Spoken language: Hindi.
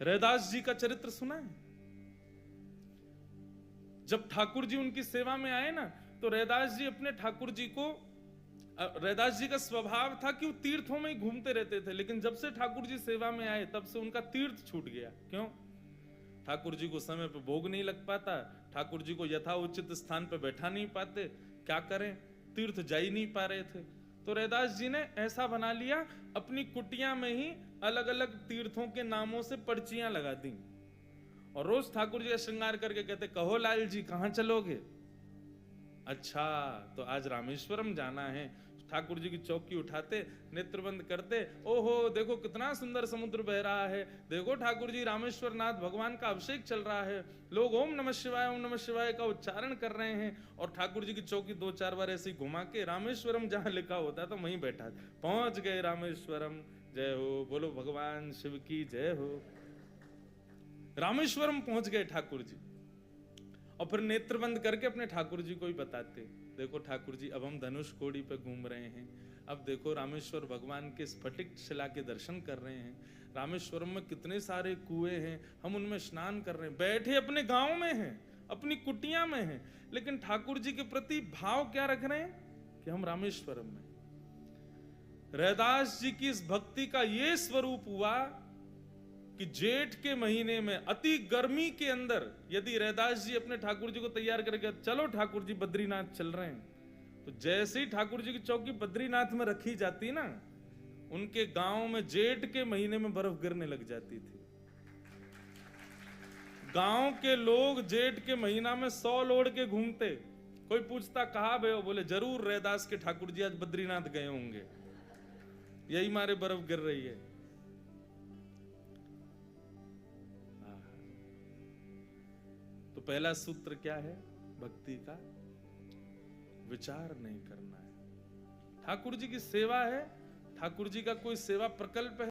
रैदास जी का चरित्र सुना है? जब ठाकुर जी उनकी सेवा में आए ना, तो रैदास जी अपने ठाकुर जी को, रैदास जी का स्वभाव था कि वो तीर्थों में ही घूमते रहते थे, लेकिन जब से ठाकुर जी सेवा में आए तब से उनका तीर्थ छूट गया। क्यों? ठाकुर जी को समय पे भोग नहीं लग पाता, ठाकुर जी को यथा उचित स्थान पे बैठा नहीं पाते, क्या करें, तीर्थ जा ही नहीं पा रहे थे। तो रैदास जी ने ऐसा बना लिया, अपनी कुटिया में ही अलग अलग तीर्थों के नामों से पर्चियां लगा दी, और रोज ठाकुर जी का श्रृंगार करके कहते, कहो लाल जी कहां चलोगे? अच्छा, तो आज रामेश्वरम जाना है। ठाकुर जी की चौकी उठाते, नेत्र बंद करते, ओहो देखो कितना सुंदर समुद्र बह रहा है, देखो ठाकुर जी रामेश्वर नाथ भगवान का अभिषेक चल रहा है, लोग ओम नमः शिवाय का उच्चारण कर रहे हैं, और ठाकुर जी की चौकी 2-4 बार ऐसे ही घुमा के रामेश्वरम जहां लिखा होता है तो वहीं बैठा, पहुंच गए रामेश्वरम, जय हो, बोलो भगवान शिव की जय हो। रामेश्वरम पहुंच गए ठाकुर जी, और फिर नेत्र बंद करके अपने ठाकुर जी को ही बताते, देखो ठाकुर जी अब हम धनुष कोड़ी पे घूम रहे हैं, अब देखो रामेश्वर भगवान के स्फटिक शिला के दर्शन कर रहे हैं, रामेश्वरम में कितने सारे कुएं हैं, हम उनमें स्नान कर रहे हैं, बैठे अपने गांव में हैं, अपनी कुटिया में हैं, लेकिन ठाकुर जी के प्रति भाव क्या रख रहे हैं कि हम रामेश्वरम में। रैदास जी की इस भक्ति का ये स्वरूप हुआ कि जेठ के महीने में अति गर्मी के अंदर यदि रैदास जी अपने ठाकुर जी को तैयार करके, चलो ठाकुर जी बद्रीनाथ चल रहे हैं, तो जैसे ही ठाकुर जी की चौकी बद्रीनाथ में रखी जाती ना, उनके गांव में जेठ के महीने में बर्फ गिरने लग जाती थी। गांव के लोग जेठ के महीना में 100 लोड के घूमते, कोई पूछता कहां गए हो, बोले जरूर रैदास के ठाकुर जी आज बद्रीनाथ गए होंगे, यही मारे बर्फ गिर रही है। तो पहला सूत्र क्या है भक्ति का? विचार नहीं करना है। ठाकुर जी की सेवा है, ठाकुर जी का कोई सेवा प्रकल्प है,